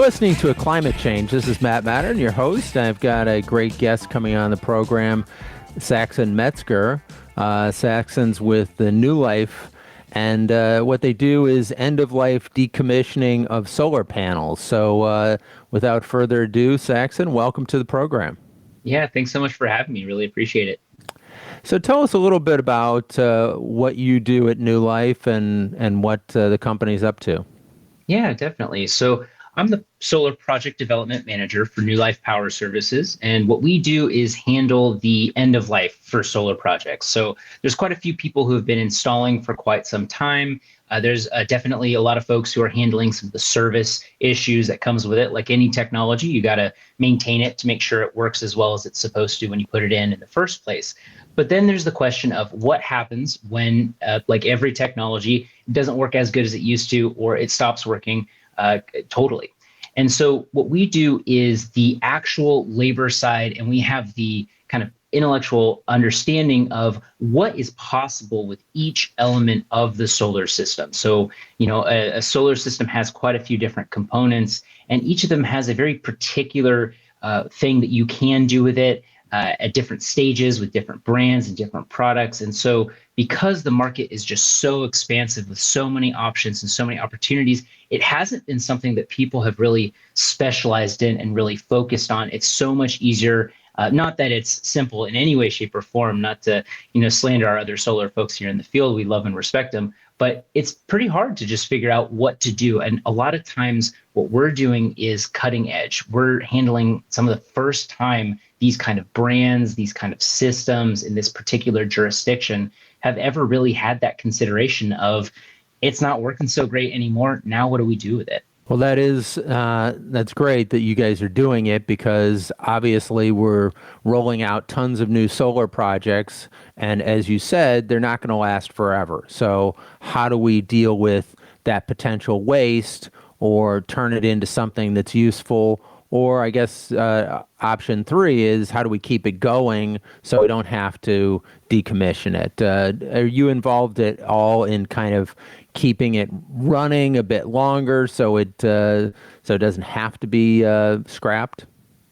You're listening to A Climate Change. This is Matt Matern, your host. I've got a great guest coming on the program, Saxon Metzger. Saxon's with the NuLife, and what they do is end-of-life decommissioning of solar panels. So without further ado, Saxon, welcome to the program. Yeah, thanks so much for having me. Really appreciate it. So tell us a little bit about what you do at NuLife and what the company's up to. Yeah, definitely. So I'm the solar project development manager for NuLife Power Services. And what we do is handle the end of life for solar projects. So there's quite a few people who have been installing for quite some time. There's definitely a lot of folks who are handling some of the service issues that comes with it. Like any technology, you got to maintain it to make sure it works as well as it's supposed to when you put it in the first place. But then there's the question of what happens when, like every technology, doesn't work as good as it used to, or it stops working totally. And so what we do is the actual labor side, and we have the kind of intellectual understanding of what is possible with each element of the solar system. So, a solar system has quite a few different components, and each of them has a very particular thing that you can do with it at different stages with different brands and different products. And so because the market is just so expansive with so many options and so many opportunities, it hasn't been something that people have really specialized in and really focused on. It's so much easier. Not that it's simple in any way, shape, or form, not to slander our other solar folks here in the field. We love and respect them, but it's pretty hard to just figure out what to do. And a lot of times what we're doing is cutting edge. We're handling some of the first time these kind of brands, these kind of systems in this particular jurisdiction have ever really had that consideration of it's not working so great anymore. Now what do we do with it? Well, that's great that you guys are doing it, because obviously we're rolling out tons of new solar projects, and as you said, they're not going to last forever. So how do we deal with that potential waste or turn it into something that's useful? Or I guess option 3 is, how do we keep it going so we don't have to decommission it? Are you involved at all in kind of keeping it running a bit longer so it doesn't have to be scrapped?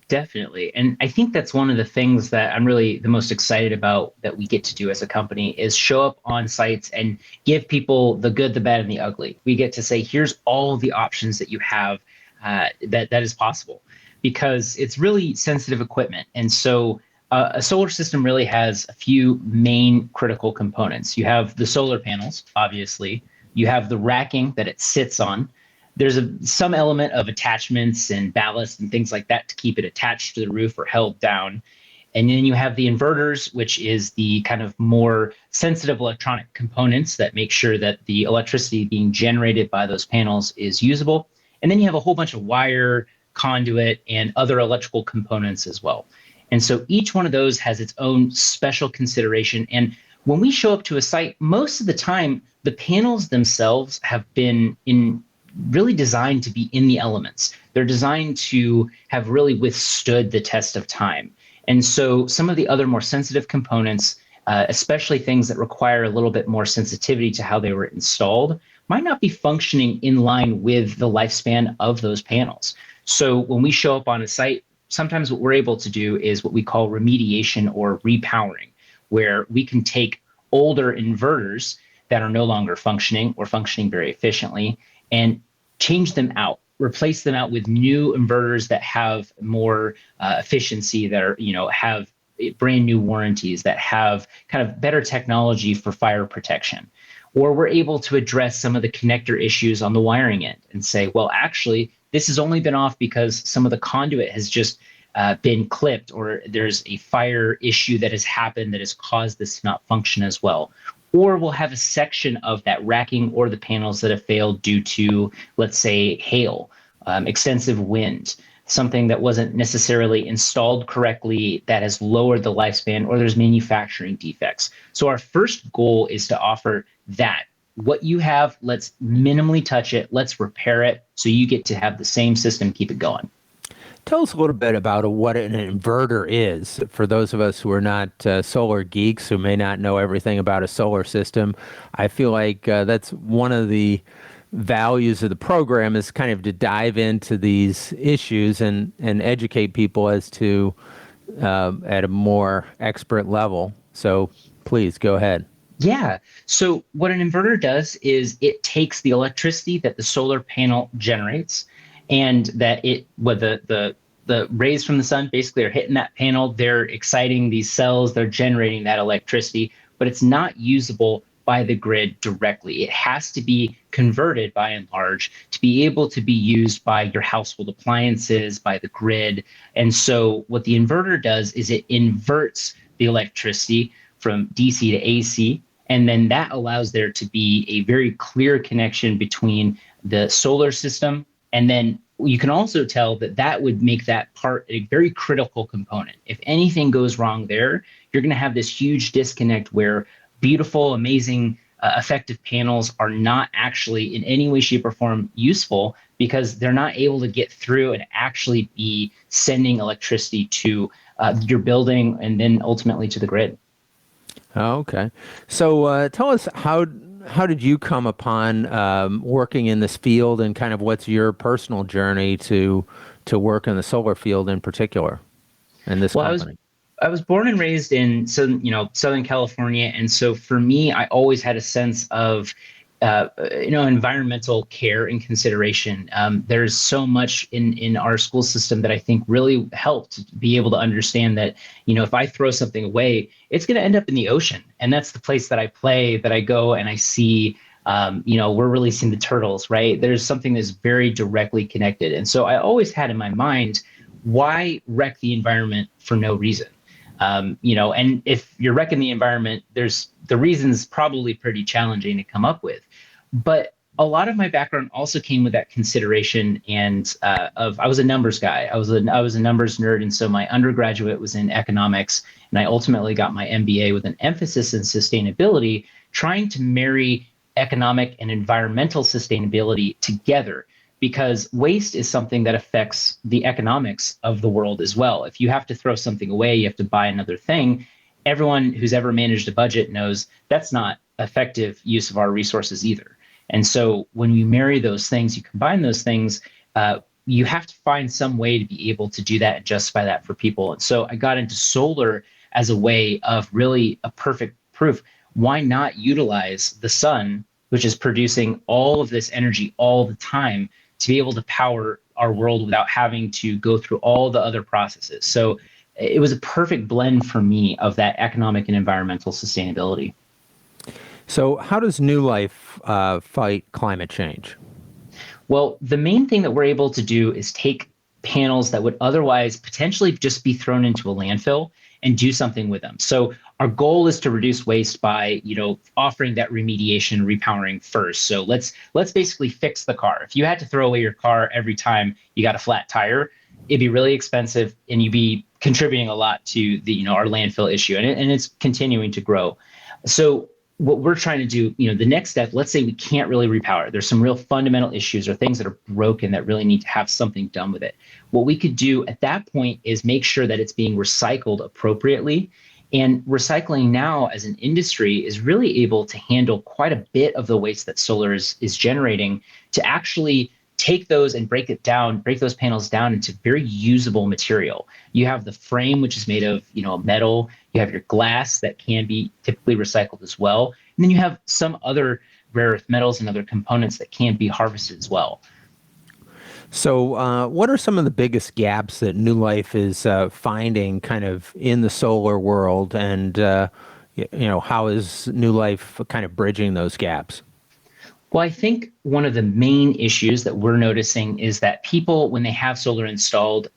Definitely. And I think that's one of the things that I'm really the most excited about that we get to do as a company is show up on sites and give people the good, the bad, and the ugly. We get to say, here's all the options that you have that is possible, because it's really sensitive equipment. And so a solar system really has a few main critical components. You have the solar panels, obviously. You have the racking that it sits on. There's some element of attachments and ballast and things like that to keep it attached to the roof or held down. And then you have the inverters, which is the kind of more sensitive electronic components that make sure that the electricity being generated by those panels is usable. And then you have a whole bunch of wire, conduit, and other electrical components as well. And so each one of those has its own special consideration. And when we show up to a site, most of the time, the panels themselves have been really designed to be in the elements. They're designed to have really withstood the test of time. And so some of the other more sensitive components, especially things that require a little bit more sensitivity to how they were installed, might not be functioning in line with the lifespan of those panels. So when we show up on a site, sometimes what we're able to do is what we call remediation or repowering, where we can take older inverters that are no longer functioning or functioning very efficiently and change them out, replace them out with new inverters that have more efficiency, that are, have brand new warranties, that have kind of better technology for fire protection. Or we're able to address some of the connector issues on the wiring end and say, well, actually, this has only been off because some of the conduit has just been clipped, or there's a fire issue that has happened that has caused this to not function as well. Or we'll have a section of that racking or the panels that have failed due to, let's say, hail, extensive wind, something that wasn't necessarily installed correctly that has lowered the lifespan, or there's manufacturing defects. So our first goal is to offer that. What you have, let's minimally touch it, let's repair it, so you get to have the same system, keep it going. Tell us a little bit about what an inverter is for those of us who are not solar geeks, who may not know everything about a solar system. I feel like that's one of the values of the program is kind of to dive into these issues and educate people as to at a more expert level. So please go ahead. Yeah. So what an inverter does is it takes the electricity that the solar panel generates, and that what the rays from the sun basically are hitting that panel. They're exciting these cells. They're generating that electricity, but it's not usable by the grid directly. It has to be converted by and large to be able to be used by your household appliances, by the grid. And so what the inverter does is it inverts the electricity from DC to AC. And then that allows there to be a very clear connection between the solar system. And then you can also tell that that would make that part a very critical component. If anything goes wrong there, you're going to have this huge disconnect where beautiful, amazing, effective panels are not actually in any way, shape, or form useful because they're not able to get through and actually be sending electricity to your building and then ultimately to the grid. Oh, okay. So tell us how did you come upon working in this field, and kind of what's your personal journey to work in the solar field in particular, in this company? I was born and raised in Southern California, and so for me, I always had a sense of environmental care and consideration. There's so much in our school system that I think really helped be able to understand that, if I throw something away, it's going to end up in the ocean. And that's the place that I play, that I go and I see, we're releasing the turtles, right? There's something that's very directly connected. And so I always had in my mind, why wreck the environment for no reason? And if you're wrecking the environment, the reason's probably pretty challenging to come up with. But a lot of my background also came with that consideration and I was a numbers guy. I was a numbers nerd. And so my undergraduate was in economics, and I ultimately got my MBA with an emphasis in sustainability, trying to marry economic and environmental sustainability together. Because waste is something that affects the economics of the world as well. If you have to throw something away, you have to buy another thing. Everyone who's ever managed a budget knows that's not effective use of our resources either. And so when you marry those things, you combine those things, you have to find some way to be able to do that and justify that for people. And so I got into solar as a way of really a perfect proof. Why not utilize the sun, which is producing all of this energy all the time, to be able to power our world without having to go through all the other processes. So it was a perfect blend for me of that economic and environmental sustainability. So how does NuLife fight climate change? Well, the main thing that we're able to do is take panels that would otherwise potentially just be thrown into a landfill and do something with them. So our goal is to reduce waste by, offering that remediation, repowering first. So let's basically fix the car. If you had to throw away your car every time you got a flat tire, it'd be really expensive, and you'd be contributing a lot to the, our landfill issue, and it's continuing to grow. So what we're trying to do, the next step, let's say we can't really repower. There's some real fundamental issues or things that are broken that really need to have something done with it. What we could do at that point is make sure that it's being recycled appropriately. And recycling now as an industry is really able to handle quite a bit of the waste that solar is generating, to actually take those and break those panels down into very usable material. You have the frame, which is made of, metal. You have your glass that can be typically recycled as well. And then you have some other rare earth metals and other components that can be harvested as well. So what are some of the biggest gaps that NuLife is finding kind of in the solar world, and how is NuLife kind of bridging those gaps? Well, I think one of the main issues that we're noticing is that people, when they have solar installed,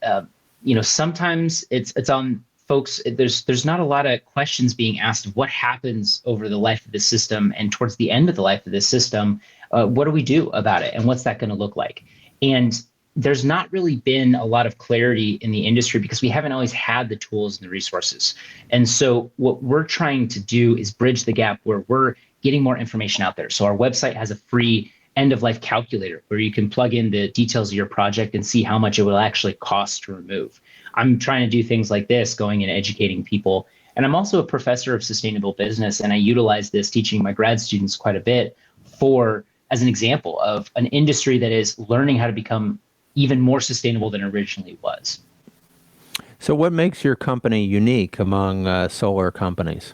sometimes it's on folks. There's not a lot of questions being asked of what happens over the life of the system, and towards the end of the life of the system, what do we do about it, and what's that going to look like? And there's not really been a lot of clarity in the industry because we haven't always had the tools and the resources. And so what we're trying to do is bridge the gap where we're getting more information out there. So our website has a free end of life calculator where you can plug in the details of your project and see how much it will actually cost to remove. I'm trying to do things like this, going and educating people. And I'm also a professor of sustainable business, and I utilize this teaching my grad students quite a bit for as an example of an industry that is learning how to become even more sustainable than it originally was. So what makes your company unique among solar companies?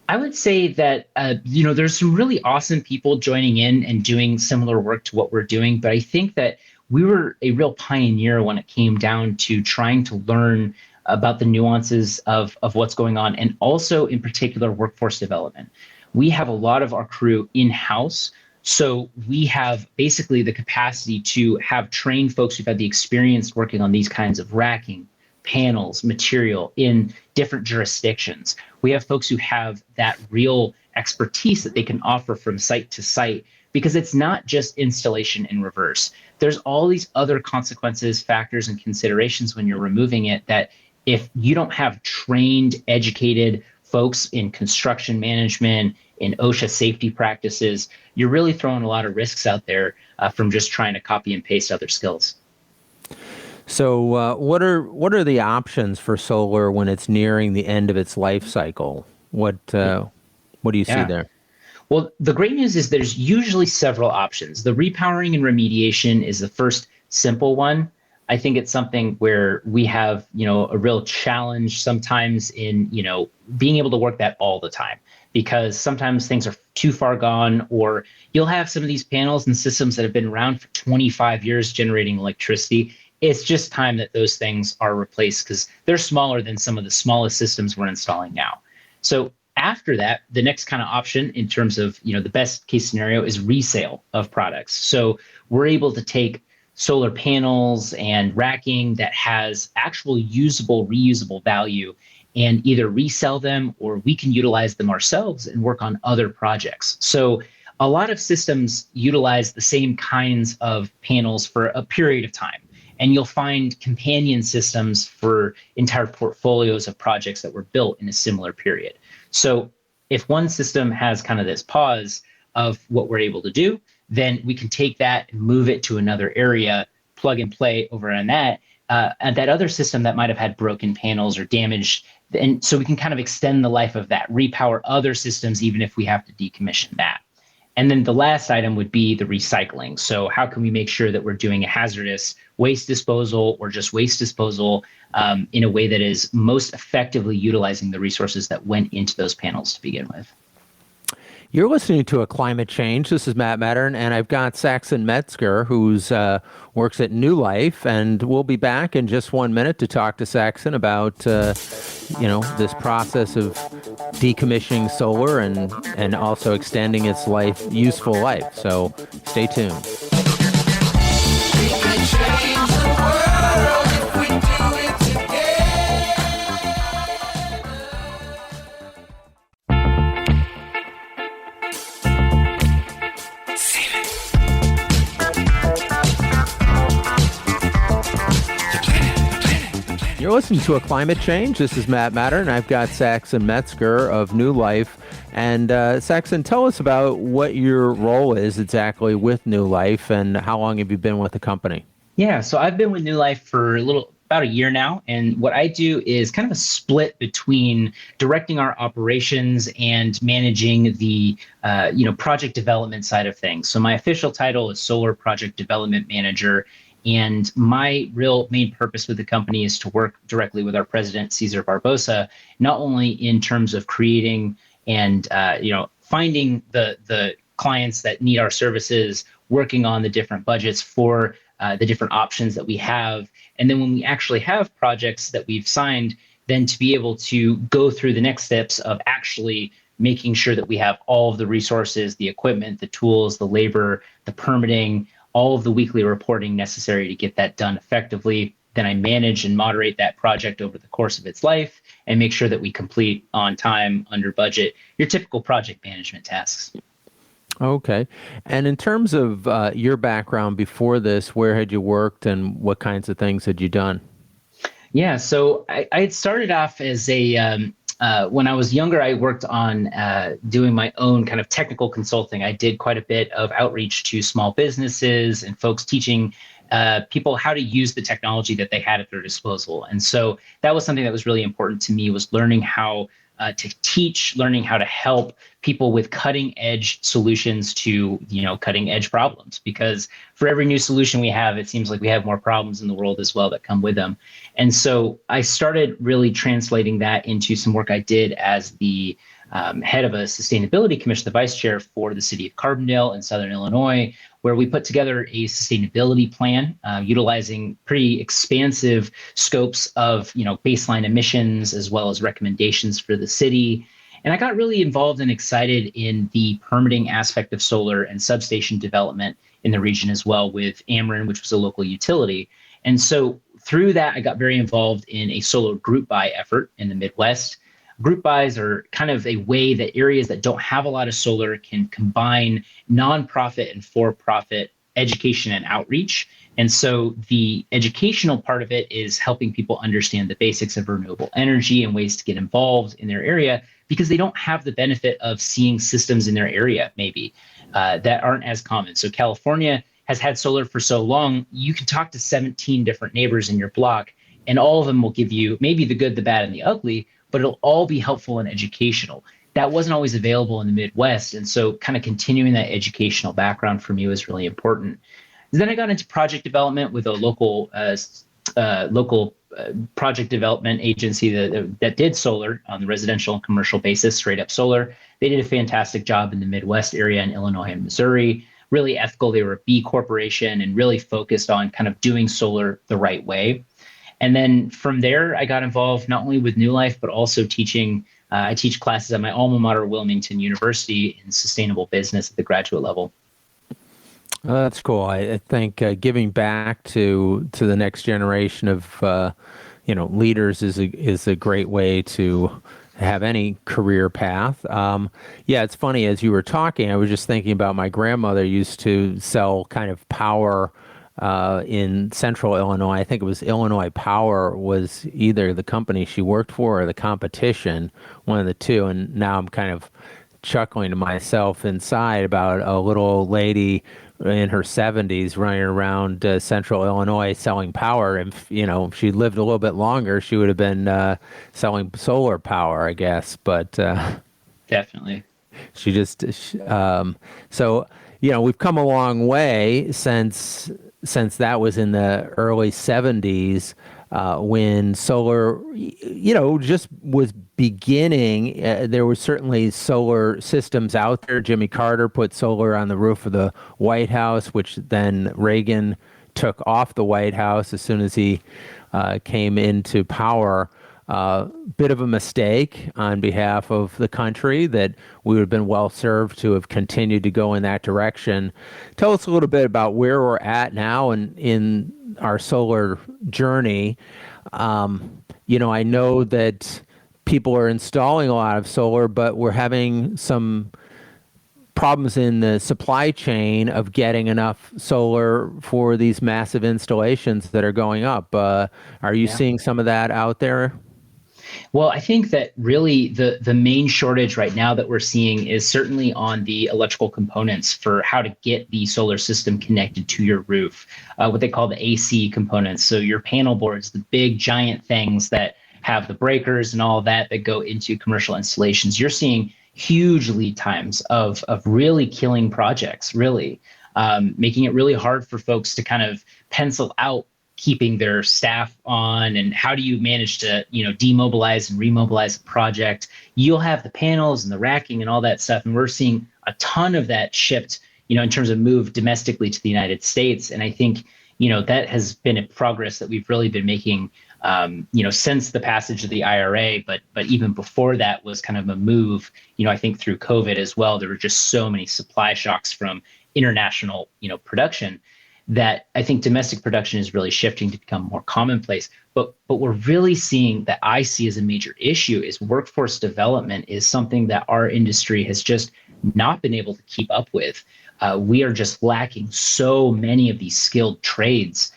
I would say that, there's some really awesome people joining in and doing similar work to what we're doing. But I think that we were a real pioneer when it came down to trying to learn about the nuances of what's going on, and also in particular workforce development. We have a lot of our crew in-house. So we have basically the capacity to have trained folks who've had the experience working on these kinds of racking, panels, material in different jurisdictions. We have folks who have that real expertise that they can offer from site to site, because it's not just installation in reverse. There's all these other consequences, factors, and considerations when you're removing it that if you don't have trained, educated folks in construction management, in OSHA safety practices, you're really throwing a lot of risks out there from just trying to copy and paste other skills. So what are the options for solar when it's nearing the end of its life cycle? What do you see there? Well, the great news is there's usually several options. The repowering and remediation is the first simple one. I think it's something where we have, a real challenge sometimes in, being able to work that all the time, because sometimes things are too far gone, or you'll have some of these panels and systems that have been around for 25 years generating electricity. It's just time that those things are replaced because they're smaller than some of the smallest systems we're installing now. So after that, the next kind of option in terms of, the best case scenario is resale of products. So we're able to take solar panels and racking that has actual usable, reusable value and either resell them, or we can utilize them ourselves and work on other projects. So a lot of systems utilize the same kinds of panels for a period of time. And you'll find companion systems for entire portfolios of projects that were built in a similar period. So if one system has kind of this pause of what we're able to do, then we can take that and move it to another area, plug and play over on that, and that other system that might have had broken panels or damaged. And so we can kind of extend the life of that, repower other systems, even if we have to decommission that. And then the last item would be the recycling. So how can we make sure that we're doing a hazardous waste disposal or just waste disposal in a way that is most effectively utilizing the resources that went into those panels to begin with? You're listening to A Climate Change. This is Matt Matern, and I've got Saxon Metzger, who's works at NuLife, and we'll be back in just 1 minute to talk to Saxon about, this process of decommissioning solar and also extending its useful life. So stay tuned. We can change the world if we do it together. You're listening to A Climate Change. This is Matt Matern, and I've got Saxon Metzger of NuLife. And Saxon, tell us about what your role is exactly with NuLife, and how long have you been with the company? Yeah, so I've been with NuLife for about a year now, and what I do is kind of a split between directing our operations and managing the project development side of things. So my official title is Solar Project Development Manager. And my real main purpose with the company is to work directly with our president, Cesar Barbosa, not only in terms of creating and finding the clients that need our services, working on the different budgets for the different options that we have. And then when we actually have projects that we've signed, then to be able to go through the next steps of actually making sure that we have all of the resources, the equipment, the tools, the labor, the permitting, all of the weekly reporting necessary to get that done effectively. Then I manage and moderate that project over the course of its life and make sure that we complete on time, under budget, your typical project management tasks. Okay. And in terms of your background before this, where had you worked and what kinds of things had you done? Yeah, so I had started off as when I was younger, I worked on doing my own kind of technical consulting. I did quite a bit of outreach to small businesses and folks, teaching people how to use the technology that they had at their disposal. And so that was something that was really important to me, was learning how to teach, learning how to help people with cutting edge solutions to, cutting edge problems. Because for every new solution we have, it seems like we have more problems in the world as well that come with them. And so I started really translating that into some work I did as the head of a sustainability commission, the vice chair for the city of Carbondale in Southern Illinois, where we put together a sustainability plan utilizing pretty expansive scopes of baseline emissions as well as recommendations for the city. And I got really involved and excited in the permitting aspect of solar and substation development in the region as well with Ameren, which was a local utility. And so through that, I got very involved in a solar group buy effort in the Midwest. Group buys are kind of a way that areas that don't have a lot of solar can combine nonprofit and for-profit education and outreach. And so the educational part of it is helping people understand the basics of renewable energy and ways to get involved in their area because they don't have the benefit of seeing systems in their area, maybe, that aren't as common. So California has had solar for so long, you can talk to 17 different neighbors in your block, and all of them will give you maybe the good, the bad, and the ugly, but it'll all be helpful and educational. That wasn't always available in the Midwest. And so kind of continuing that educational background for me was really important. Then I got into project development with a local project development agency that did solar on the residential and commercial basis, straight up solar. They did a fantastic job in the Midwest area in Illinois and Missouri, really ethical. They were a B corporation and really focused on kind of doing solar the right way. And then from there, I got involved not only with NuLife, but also teaching. I teach classes at my alma mater, Wilmington University, in sustainable business at the graduate level. That's cool. I think giving back to the next generation of leaders is a great way to have any career path. Yeah, it's funny, as you were talking, I was just thinking about my grandmother used to sell kind of power in central Illinois. I think it was Illinois Power was either the company she worked for or the competition, one of the two. And now I'm kind of chuckling to myself inside about a little old lady in her 70s running around central Illinois selling power. And if she lived a little bit longer, she would have been selling solar power, I guess. But definitely, she just so we've come a long way since that was in the early 70s when solar, just was beginning. There were certainly solar systems out there. Jimmy Carter put solar on the roof of the White House, which then Reagan took off the White House as soon as he came into power. Bit of a mistake on behalf of the country that we would have been well served to have continued to go in that direction. Tell us a little bit about where we're at now and in our solar journey. I know that people are installing a lot of solar, but we're having some problems in the supply chain of getting enough solar for these massive installations that are going up. Are you seeing some of that out there? Well, I think that really the main shortage right now that we're seeing is certainly on the electrical components for how to get the solar system connected to your roof, what they call the AC components. So your panel boards, the big giant things that have the breakers and all that go into commercial installations. You're seeing huge lead times of really killing projects, really making it really hard for folks to kind of pencil out keeping their staff on, and how do you manage to demobilize and remobilize a project. You'll have the panels and the racking and all that stuff, and we're seeing a ton of that shipped in terms of move domestically to the United States. And I think that has been a progress that we've really been making since the passage of the IRA, but even before that was kind of a move. I think through COVID as well, there were just so many supply shocks from international production that I think domestic production is really shifting to become more commonplace. But we're really seeing that I see as a major issue is workforce development is something that our industry has just not been able to keep up with. We are just lacking so many of these skilled trades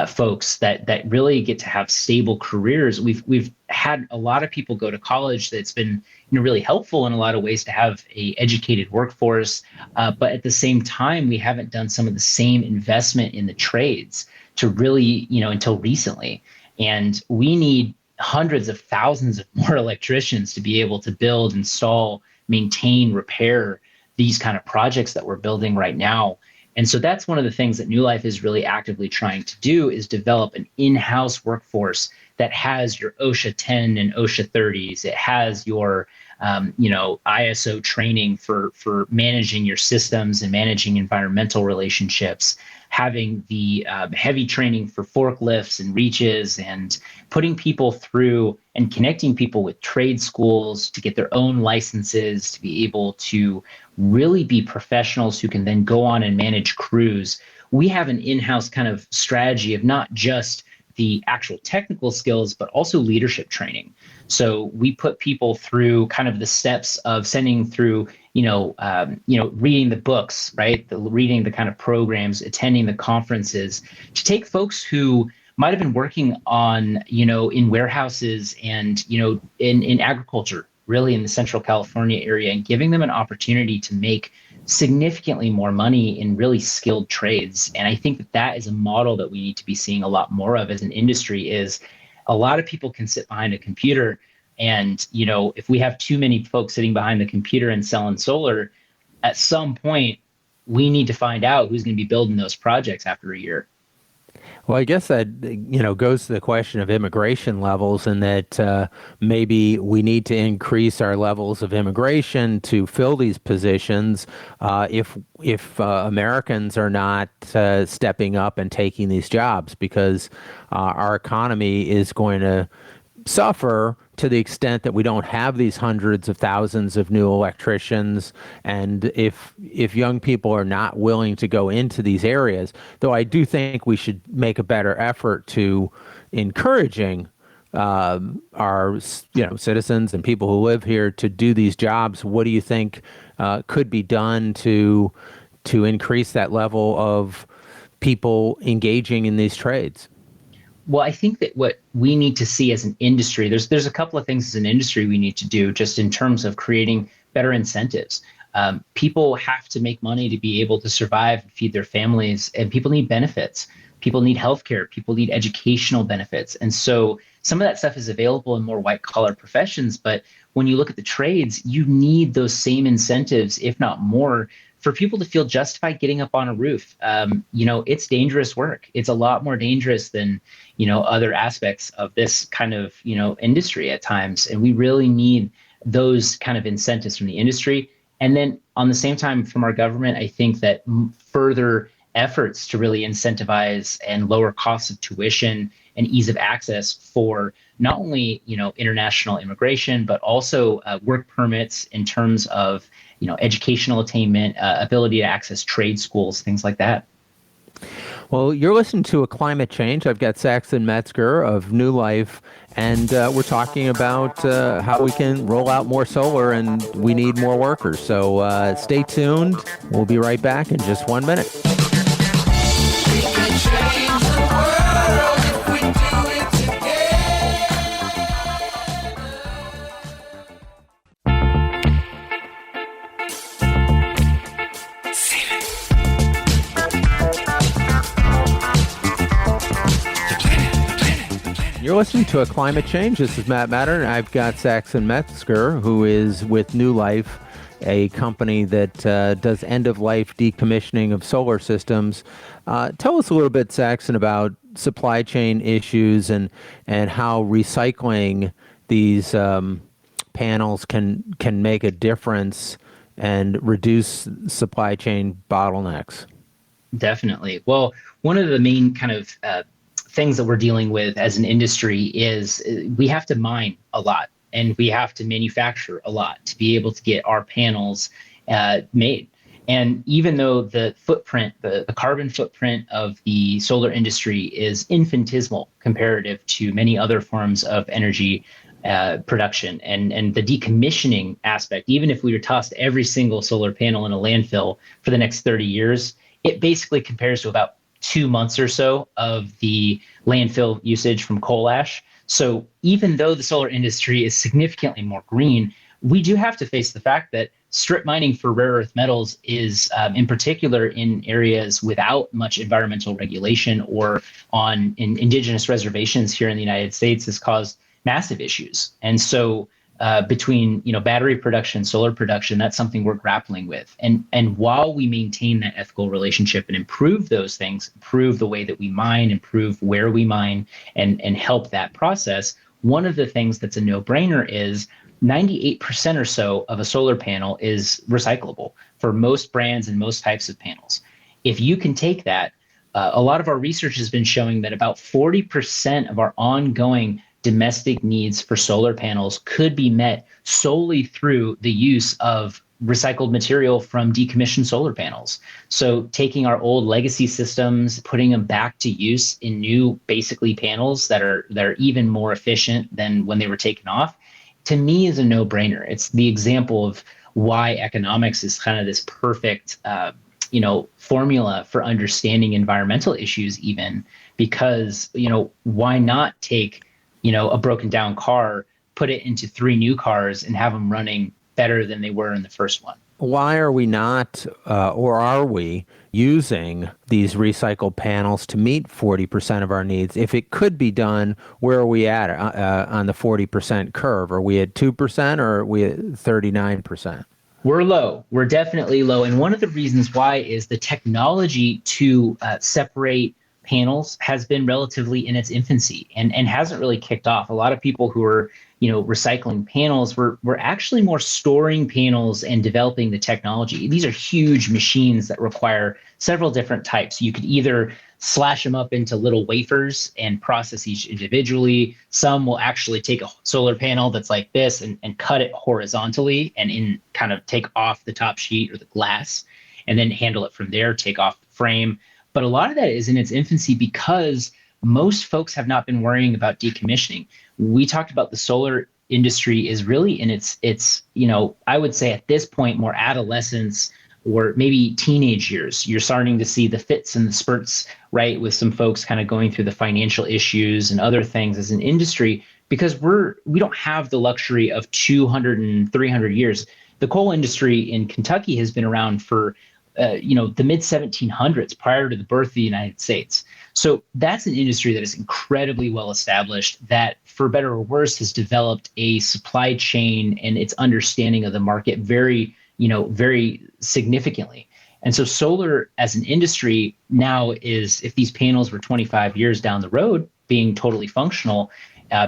folks that really get to have stable careers. We've had a lot of people go to college. That's been really helpful in a lot of ways to have a educated workforce, but at the same time, we haven't done some of the same investment in the trades to really until recently. And we need hundreds of thousands of more electricians to be able to build, install, maintain, repair these kind of projects that we're building right now. And so that's one of the things that NuLife is really actively trying to do, is develop an in-house workforce that has your OSHA 10 and OSHA 30s. It has your ISO training for managing your systems and managing environmental relationships, having the heavy training for forklifts and reaches, and putting people through and connecting people with trade schools to get their own licenses, to be able to really be professionals who can then go on and manage crews. We have an in-house kind of strategy of not just the actual technical skills, but also leadership training. So we put people through kind of the steps of sending through, reading the books, right? Reading the kind of programs, attending the conferences, to take folks who might have been working on, in warehouses and, in agriculture, really in the Central California area, and giving them an opportunity to make significantly more money in really skilled trades. And I think that that is a model that we need to be seeing a lot more of as an industry. Is a lot of people can sit behind a computer, and if we have too many folks sitting behind the computer and selling solar, at some point we need to find out who's going to be building those projects after a year. Well, I guess that, goes to the question of immigration levels, and that maybe we need to increase our levels of immigration to fill these positions if Americans are not stepping up and taking these jobs, because our economy is going to suffer to the extent that we don't have these hundreds of thousands of new electricians. And if young people are not willing to go into these areas, though I do think we should make a better effort to encouraging our citizens and people who live here to do these jobs. What do you think could be done to increase that level of people engaging in these trades? Well, I think that what we need to see as an industry, there's a couple of things as an industry we need to do, just in terms of creating better incentives. People have to make money to be able to survive and feed their families, and people need benefits. People need healthcare. People need educational benefits. And so some of that stuff is available in more white collar professions. But when you look at the trades, you need those same incentives, if not more, for people to feel justified getting up on a roof. It's dangerous work. It's a lot more dangerous than, other aspects of this kind of, industry at times. And we really need those kind of incentives from the industry. And then on the same time, from our government, I think that further efforts to really incentivize and lower costs of tuition and ease of access for not only, international immigration, but also work permits in terms of, educational attainment, ability to access trade schools, things like that. Well, you're listening to A Climate Change. I've got Saxon Metzger of NuLife, and we're talking about how we can roll out more solar, and we need more workers. So stay tuned. We'll be right back in just 1 minute. We can change the world if we do it together. You're listening to A Climate Change. This is Matern. I've got Saxon Metzger, who is with NuLife, a company that does end-of-life decommissioning of solar systems. Tell us a little bit, Saxon, about supply chain issues and how recycling these panels can make a difference and reduce supply chain bottlenecks. Definitely. Well, one of the main kind of things that we're dealing with as an industry is we have to mine a lot, and we have to manufacture a lot to be able to get our panels made. And even though the footprint, the carbon footprint of the solar industry is infinitesimal comparative to many other forms of energy production, and the decommissioning aspect, even if we were tossed every single solar panel in a landfill for the next 30 years, it basically compares to about 2 months or so of the landfill usage from coal ash. So even though the solar industry is significantly more green, we do have to face the fact that strip mining for rare earth metals is, in particular in areas without much environmental regulation or in indigenous reservations here in the United States, has caused massive issues. And so between battery production, solar production, that's something we're grappling with. And while we maintain that ethical relationship and improve those things, improve the way that we mine, improve where we mine, and help that process, one of the things that's a no-brainer is 98% or so of a solar panel is recyclable for most brands and most types of panels. If you can take that, a lot of our research has been showing that about 40% of our ongoing domestic needs for solar panels could be met solely through the use of recycled material from decommissioned solar panels. So taking our old legacy systems, putting them back to use in new, basically panels that are even more efficient than when they were taken off, to me is a no-brainer. It's the example of why economics is kind of this perfect formula for understanding environmental issues, even because, why not take a broken down car, put it into 3 new cars and have them running better than they were in the first one? Why are we not, or are we using these recycled panels to meet 40% of our needs? If it could be done, where are we at on the 40% curve? Are we at 2% or are we at 39%? We're low. We're definitely low. And one of the reasons why is the technology to separate panels has been relatively in its infancy and hasn't really kicked off. A lot of people who are recycling panels were actually more storing panels and developing the technology. These are huge machines that require several different types. You could either slash them up into little wafers and process each individually. Some will actually take a solar panel that's like this and cut it horizontally and kind of take off the top sheet or the glass and then handle it from there, take off the frame. But a lot of that is in its infancy because most folks have not been worrying about decommissioning. We talked about the solar industry is really in its I would say at this point, more adolescence or maybe teenage years. You're starting to see the fits and the spurts, right, with some folks kind of going through the financial issues and other things as an industry, because we don't have the luxury of 200 and 300 years. The coal industry in Kentucky has been around for the mid 1700s, prior to the birth of the United States. So that's an industry that is incredibly well established, that for better or worse has developed a supply chain and its understanding of the market very significantly. And so solar as an industry now is, if these panels were 25 years down the road being totally functional,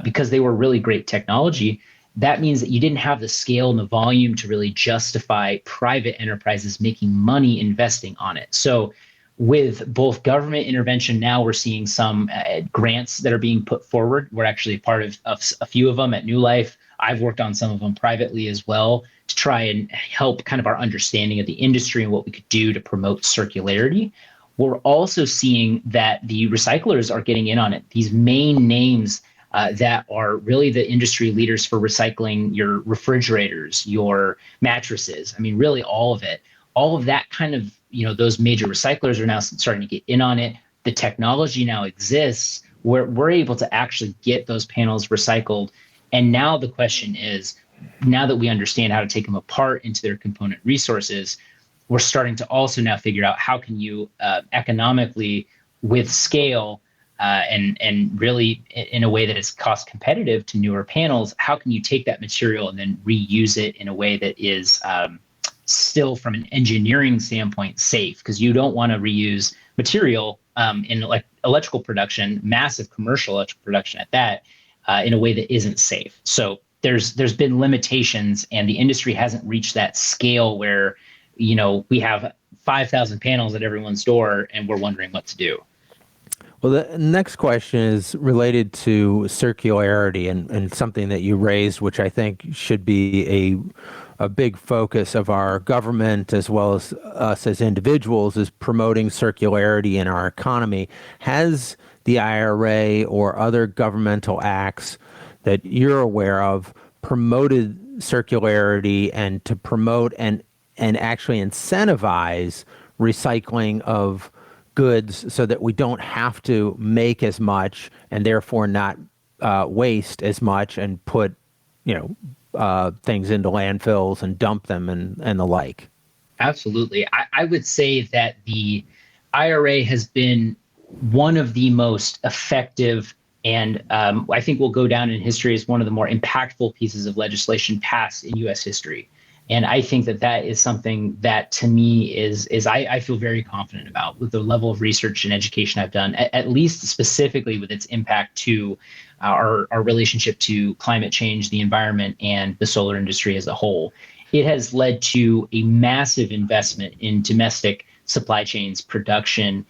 because they were really great technology, that means that you didn't have the scale and the volume to really justify private enterprises making money investing on it. So with both government intervention, now we're seeing some grants that are being put forward. We're actually a part of a few of them at NuLife. I've worked on some of them privately as well to try and help kind of our understanding of the industry and what we could do to promote circularity. We're also seeing that the recyclers are getting in on it. These main names that are really the industry leaders for recycling your refrigerators, your mattresses. I mean, really all of it. All of that kind of, those major recyclers are now starting to get in on it. The technology now exists where we're able to actually get those panels recycled. And now the question is, now that we understand how to take them apart into their component resources, we're starting to also now figure out how can you economically, with scale, and really in a way that is cost competitive to newer panels, how can you take that material and then reuse it in a way that is still, from an engineering standpoint, safe? Because you don't want to reuse material in electrical production, massive commercial electrical production at that, in a way that isn't safe. So there's been limitations, and the industry hasn't reached that scale where we have 5,000 panels at everyone's door and we're wondering what to do. Well, the next question is related to circularity and something that you raised, which I think should be a big focus of our government as well as us as individuals, is promoting circularity in our economy. Has the IRA or other governmental acts that you're aware of promoted circularity and to promote and actually incentivize recycling of goods so that we don't have to make as much and therefore not waste as much and put things into landfills and dump them and the like? Absolutely. I would say that the IRA has been one of the most effective And I think will go down in history as one of the more impactful pieces of legislation passed in U.S. history. And I think that that is something that, to me, I feel very confident about with the level of research and education I've done, at least specifically with its impact to our relationship to climate change, the environment, and the solar industry as a whole. It has led to a massive investment in domestic supply chains, production,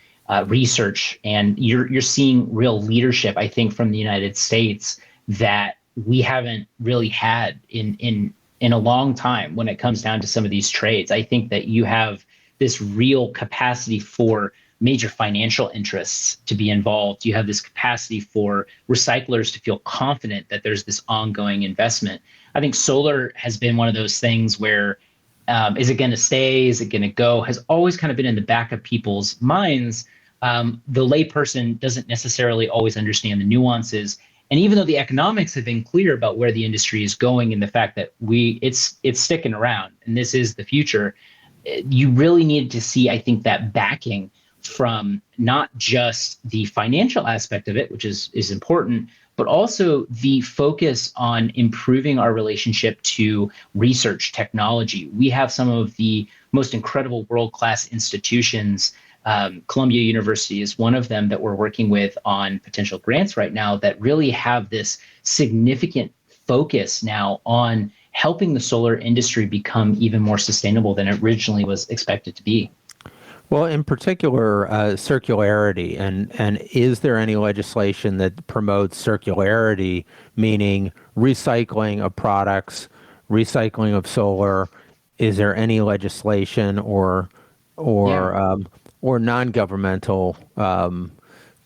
research, and you're seeing real leadership, I think, from the United States that we haven't really had in a long time when it comes down to some of these trades. I think that you have this real capacity for major financial interests to be involved. You have this capacity for recyclers to feel confident that there's this ongoing investment. I think solar has been one of those things where is it going to stay? Is it going to go? Has always kind of been in the back of people's minds. The layperson doesn't necessarily always understand the nuances. And even though the economics have been clear about where the industry is going and the fact that it's sticking around and this is the future, you really needed to see, I think, that backing from not just the financial aspect of it, which is important, but also the focus on improving our relationship to research technology. We have some of the most incredible world-class institutions. Columbia University is one of them that we're working with on potential grants right now that really have this significant focus now on helping the solar industry become even more sustainable than it originally was expected to be. Well, in particular, circularity, and is there any legislation that promotes circularity, meaning recycling of products, recycling of solar? Is there any legislation or non-governmental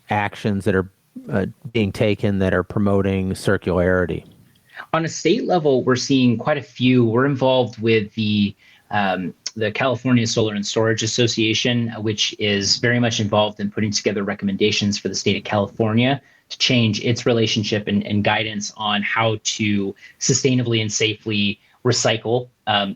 actions that are being taken that are promoting circularity? On a state level, we're seeing quite a few. We're involved with the California Solar and Storage Association, which is very much involved in putting together recommendations for the state of California to change its relationship and guidance on how to sustainably and safely recycle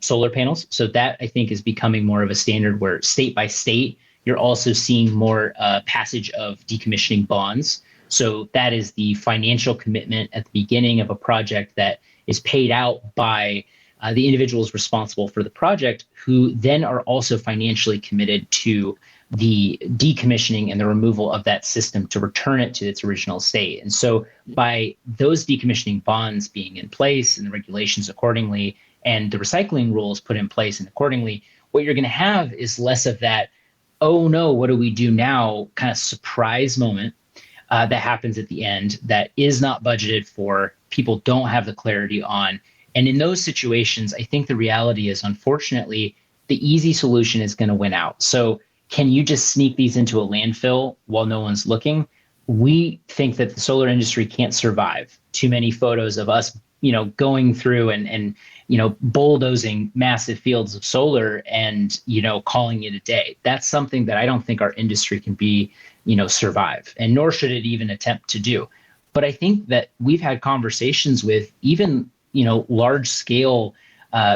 solar panels. So that, I think, is becoming more of a standard where state by state, you're also seeing more passage of decommissioning bonds. So that is the financial commitment at the beginning of a project that is paid out by the individuals responsible for the project, who then are also financially committed to the decommissioning and the removal of that system to return it to its original state. And so by those decommissioning bonds being in place and the regulations accordingly, and the recycling rules put in place and accordingly, what you're going to have is less of that, oh no, what do we do now, kind of surprise moment that happens at the end that is not budgeted for, people don't have the clarity on. And in those situations, I think the reality is, unfortunately, the easy solution is going to win out. So can you just sneak these into a landfill while no one's looking? We think that the solar industry can't survive too many photos of us, going through and bulldozing massive fields of solar and, calling it a day. That's something that I don't think our industry can survive, and nor should it even attempt to do. But I think that we've had conversations with even large scale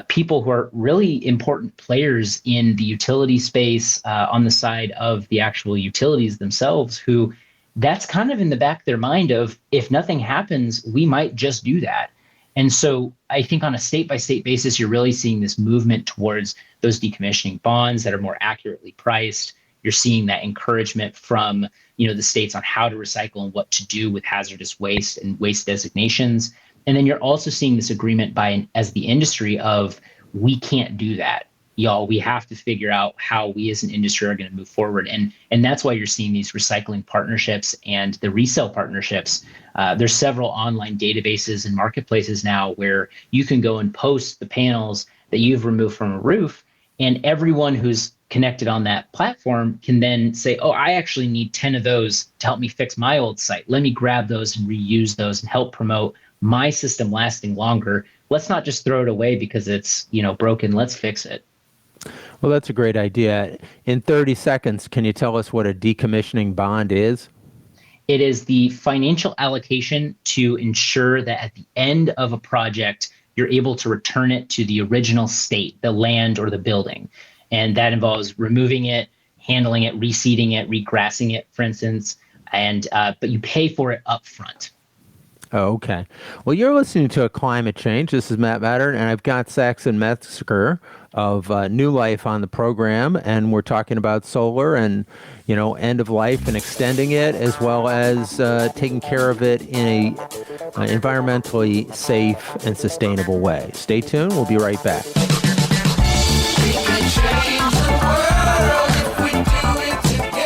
people who are really important players in the utility space on the side of the actual utilities themselves, who that's kind of in the back of their mind of, if nothing happens, we might just do that. And so I think on a state by state basis, you're really seeing this movement towards those decommissioning bonds that are more accurately priced. You're seeing that encouragement from the states on how to recycle and what to do with hazardous waste and waste designations. And then you're also seeing this agreement as the industry of, we can't do that, y'all. We have to figure out how we as an industry are going to move forward. And that's why you're seeing these recycling partnerships and the resale partnerships. There's several online databases and marketplaces now where you can go and post the panels that you've removed from a roof, and everyone who's connected on that platform can then say, oh, I actually need 10 of those to help me fix my old site. Let me grab those and reuse those and help promote my system lasting longer. Let's not just throw it away because it's broken. Let's fix it. Well, that's a great idea. In 30 seconds, can you tell us what a decommissioning bond is? It is the financial allocation to ensure that at the end of a project, you're able to return it to the original state, the land or the building. And that involves removing it, handling it, reseeding it, regrassing it, for instance. and but you pay for it up front. Oh, okay. Well, you're listening to a climate change. This is Matt Matern, and I've got Saxon Metzger of NuLife on the program, and we're talking about solar and end of life and extending it, as well as taking care of it in a environmentally safe and sustainable way. Stay tuned. We'll be right back. We can change the world if we do it together.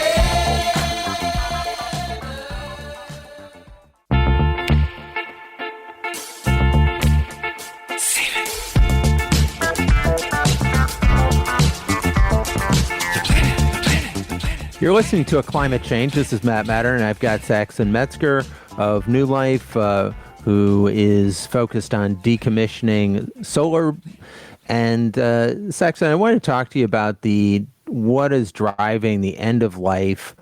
You're listening to A Climate Change. This is Matt Matern, and I've got Saxon Metzger of NuLife, who is focused on decommissioning solar. And Saxon, I want to talk to you about what is driving the end of life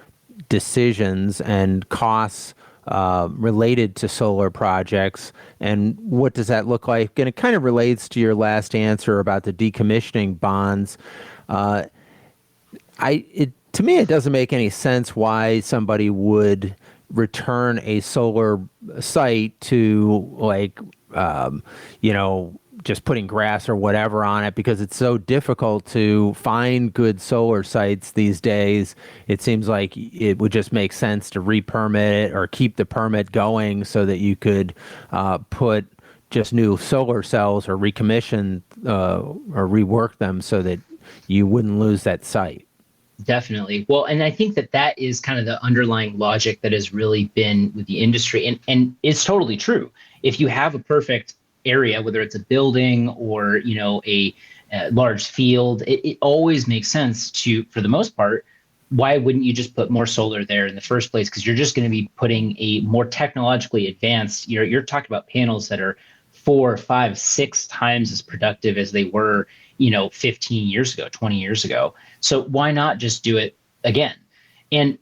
decisions and costs related to solar projects, and what does that look like? And it kind of relates to your last answer about the decommissioning bonds. To me, it doesn't make any sense why somebody would return a solar site to just putting grass or whatever on it, because it's so difficult to find good solar sites these days. It seems like it would just make sense to re-permit it or keep the permit going so that you could put just new solar cells or recommission or rework them so that you wouldn't lose that site. Definitely. Well, and I think that is kind of the underlying logic that has really been with the industry. And it's totally true. If you have a perfect area, whether it's a building or, a large field, it always makes sense for the most part, why wouldn't you just put more solar there in the first place? Because you're just going to be putting a more technologically advanced, you're talking about panels that are 4, 5, 6 times as productive as they were 15 years ago, 20 years ago. So why not just do it again? And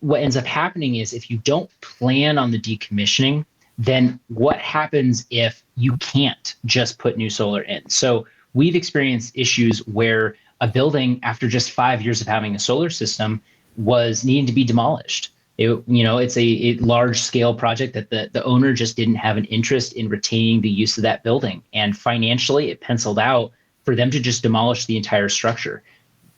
what ends up happening is if you don't plan on the decommissioning, then what happens if you can't just put new solar in? So we've experienced issues where a building, after just 5 years of having a solar system, was needing to be demolished. It's a large scale project that the owner just didn't have an interest in retaining the use of that building. And financially, it penciled out for them to just demolish the entire structure.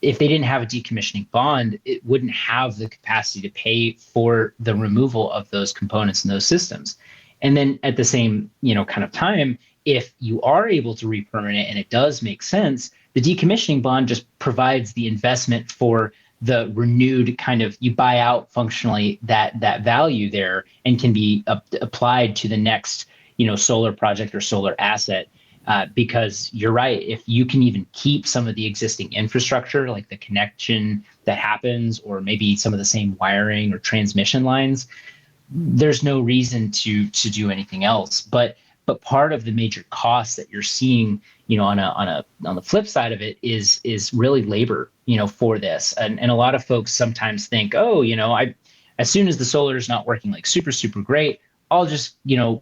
If they didn't have a decommissioning bond, it wouldn't have the capacity to pay for the removal of those components and those systems. And then at the same, kind of time, if you are able to re-permit it and it does make sense, the decommissioning bond just provides the investment for the renewed kind of, you buy out functionally that value there and can be applied to the next, solar project or solar asset. Because you're right, if you can even keep some of the existing infrastructure, like the connection that happens, or maybe some of the same wiring or transmission lines, there's no reason to do anything else. But part of the major costs that you're seeing, on the flip side of it is really labor, for this. And a lot of folks sometimes think, as soon as the solar is not working like super, super great, I'll just,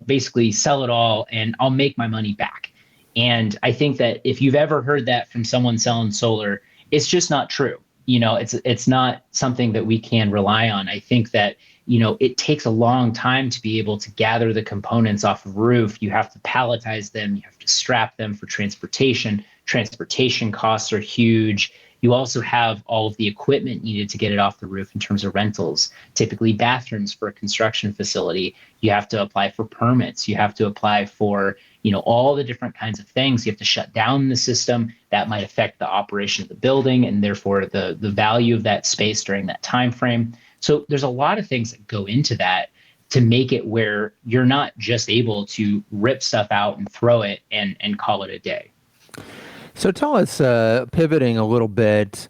basically sell it all and I'll make my money back. And I think that if you've ever heard that from someone selling solar, it's just not true. It's not something that we can rely on. I think that, it takes a long time to be able to gather the components off of a roof. You have to palletize them. You have to strap them for transportation. Transportation costs are huge. You also have all of the equipment needed to get it off the roof in terms of rentals, typically bathrooms for a construction facility. You have to apply for permits. You have to apply for, all the different kinds of things. You have to shut down the system. That might affect the operation of the building and therefore the value of that space during that time frame. So there's a lot of things that go into that to make it where you're not just able to rip stuff out and throw it and call it a day. So tell us, pivoting a little bit,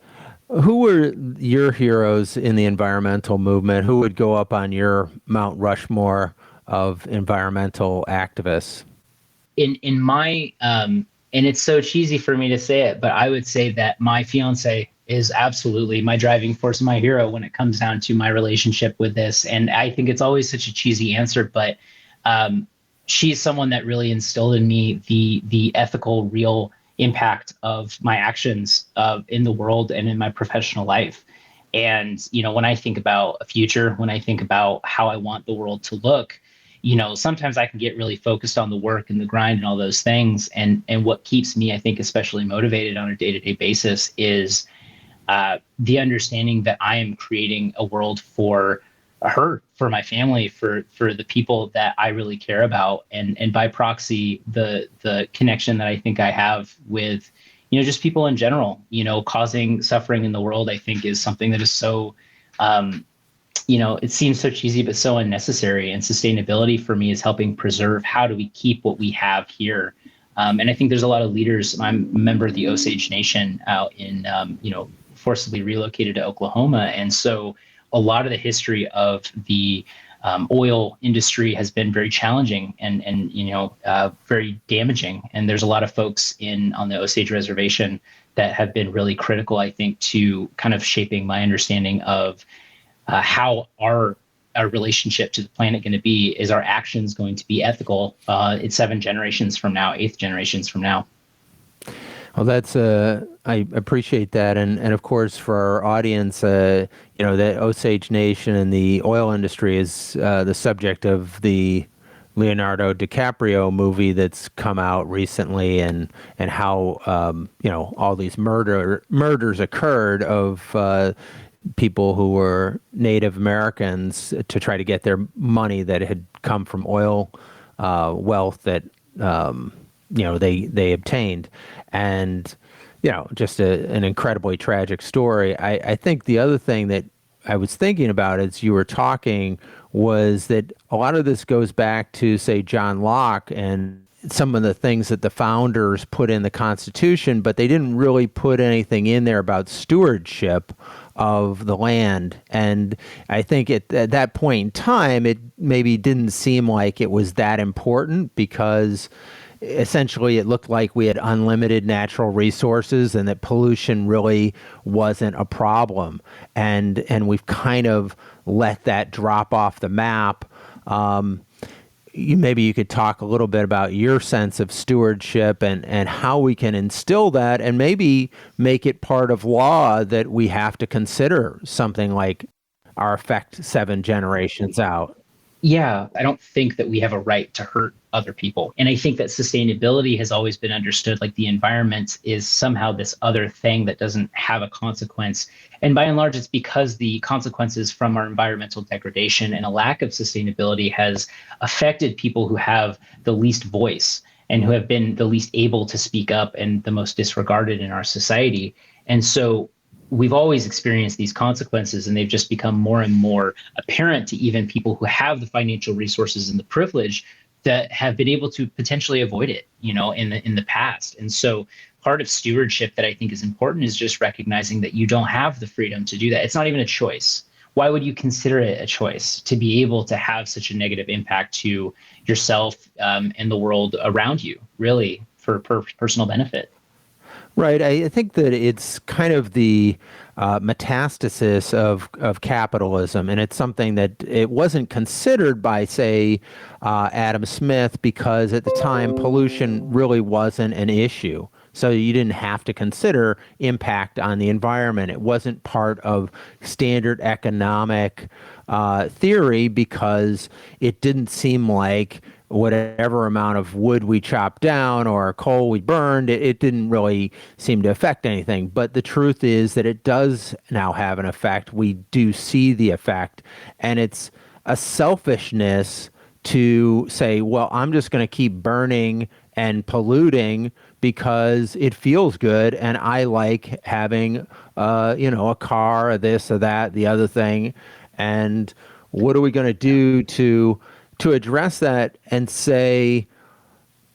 who were your heroes in the environmental movement? Who would go up on your Mount Rushmore of environmental activists? In my, and it's so cheesy for me to say it, but I would say that my fiance is absolutely my driving force, my hero when it comes down to my relationship with this. And I think it's always such a cheesy answer, but she's someone that really instilled in me the ethical, real impact of my actions in the world and in my professional life. And, when I think about a future, when I think about how I want the world to look, sometimes I can get really focused on the work and the grind and all those things. And what keeps me, I think, especially motivated on a day-to-day basis is the understanding that I am creating a world for her, for my family, for the people that I really care about, and by proxy, the connection that I think I have with, just people in general. Causing suffering in the world, I think, is something that is so, it seems so cheesy, but so unnecessary. And sustainability for me is helping preserve, how do we keep what we have here? And I think there's a lot of leaders. I'm a member of the Osage Nation out in, forcibly relocated to Oklahoma. And so a lot of the history of the oil industry has been very challenging and very damaging. And there's a lot of folks on the Osage Reservation that have been really critical, I think, to kind of shaping my understanding of how our relationship to the planet going to be. Is our actions going to be ethical? It's 7 generations from now, 8 generations from now. Well, that's I appreciate that, and of course for our audience, the Osage Nation and the oil industry is the subject of the Leonardo DiCaprio movie that's come out recently, and how all these murders occurred of people who were Native Americans to try to get their money that had come from oil wealth that they obtained. And, just an incredibly tragic story. I think the other thing that I was thinking about as you were talking was that a lot of this goes back to, say, John Locke and some of the things that the founders put in the Constitution, but they didn't really put anything in there about stewardship of the land. And I think at that point in time, it maybe didn't seem like it was that important, because essentially it looked like we had unlimited natural resources and that pollution really wasn't a problem. And we've kind of let that drop off the map. Maybe you could talk a little bit about your sense of stewardship and how we can instill that and maybe make it part of law that we have to consider something like our effect 7 generations out. Yeah, I don't think that we have a right to hurt other people. And I think that sustainability has always been understood like the environment is somehow this other thing that doesn't have a consequence. And by and large, it's because the consequences from our environmental degradation and a lack of sustainability has affected people who have the least voice and who have been the least able to speak up and the most disregarded in our society. And so we've always experienced these consequences, and they've just become more and more apparent to even people who have the financial resources and the privilege that have been able to potentially avoid it, in the past. And so part of stewardship that I think is important is just recognizing that you don't have the freedom to do that. It's not even a choice. Why would you consider it a choice to be able to have such a negative impact to yourself and the world around you, really, for personal benefit? Right. I think that it's kind of the metastasis of capitalism, and it's something that it wasn't considered by, say, Adam Smith, because at the time pollution really wasn't an issue. So you didn't have to consider impact on the environment. It wasn't part of standard economic theory, because it didn't seem like whatever amount of wood we chopped down or coal we burned, it didn't really seem to affect anything. But the truth is that it does now have an effect. We do see the effect. And it's a selfishness to say, well, I'm just going to keep burning and polluting because it feels good and I like having, a car, or this or that, the other thing. And what are we going to do to address that and say,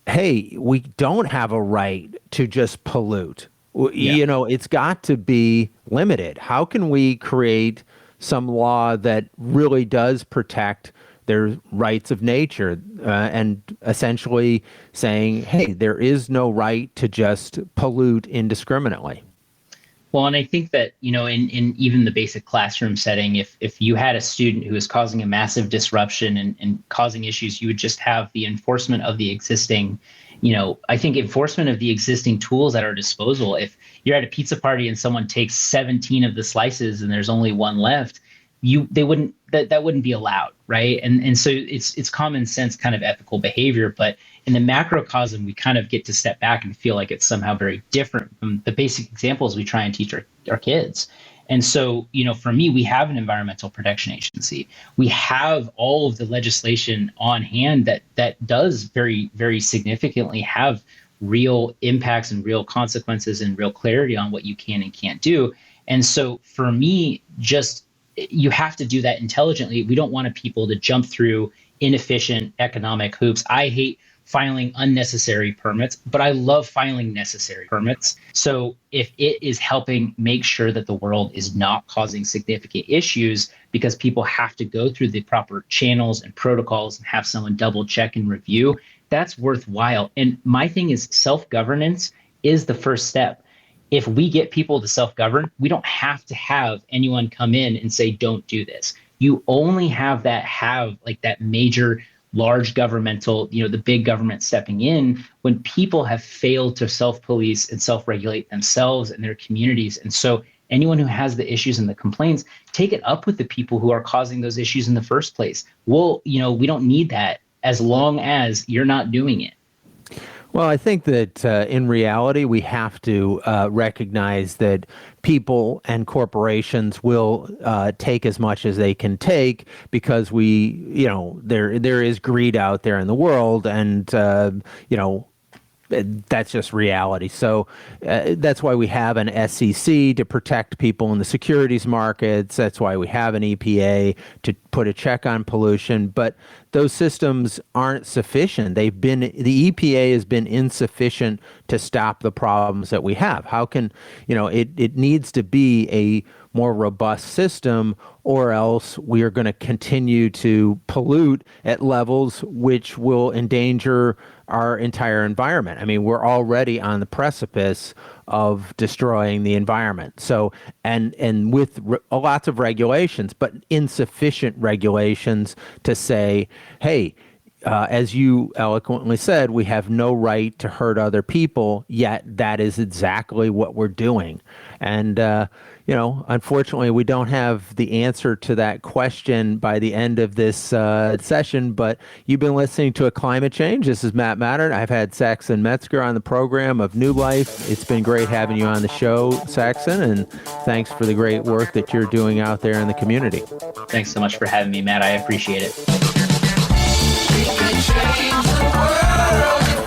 hey, we don't have a right to just pollute. Yeah. It's got to be limited. How can we create some law that really does protect their rights of nature, and essentially saying, hey, there is no right to just pollute indiscriminately? Well, and I think that, in even the basic classroom setting, if you had a student who is causing a massive disruption and causing issues, you would just have the enforcement of the existing I think enforcement of the existing tools at our disposal, if you're at a pizza party and someone takes 17 of the slices and there's only one left, that wouldn't be allowed, right? And so it's common sense kind of ethical behavior, but in the macrocosm, we kind of get to step back and feel like it's somehow very different from the basic examples we try and teach our kids. And so, for me, we have an environmental protection agency. We have all of the legislation on hand that does very, very significantly have real impacts and real consequences and real clarity on what you can and can't do. And so for me, you have to do that intelligently. We don't want people to jump through inefficient economic hoops. I hate filing unnecessary permits, but I love filing necessary permits. So if it is helping make sure that the world is not causing significant issues because people have to go through the proper channels and protocols and have someone double check and review, that's worthwhile. And my thing is self-governance is the first step. If we get people to self-govern, we don't have to have anyone come in and say, don't do this. You only have that major large governmental, the big government stepping in when people have failed to self-police and self-regulate themselves and their communities. And so anyone who has the issues and the complaints, take it up with the people who are causing those issues in the first place. Well, we don't need that as long as you're not doing it. Well, I think that in reality, we have to recognize that people and corporations will take as much as they can take because there is greed out there in the world, and that's just reality. So that's why we have an SEC to protect people in the securities markets. That's why we have an EPA to put a check on pollution. But those systems aren't sufficient. The EPA has been insufficient to stop the problems that we have. How can, it needs to be a more robust system, or else we are going to continue to pollute at levels which will endanger our entire environment. I mean, we're already on the precipice of destroying the environment. So, and with lots of regulations, but insufficient regulations to say, hey, as you eloquently said, we have no right to hurt other people, yet that is exactly what we're doing. And, unfortunately, we don't have the answer to that question by the end of this session, but you've been listening to A Climate Change. This is Matt Matern. I've had Saxon Metzger on the program of NuLife. It's been great having you on the show, Saxon, and thanks for the great work that you're doing out there in the community. Thanks so much for having me, Matt. I appreciate it. We can change the world.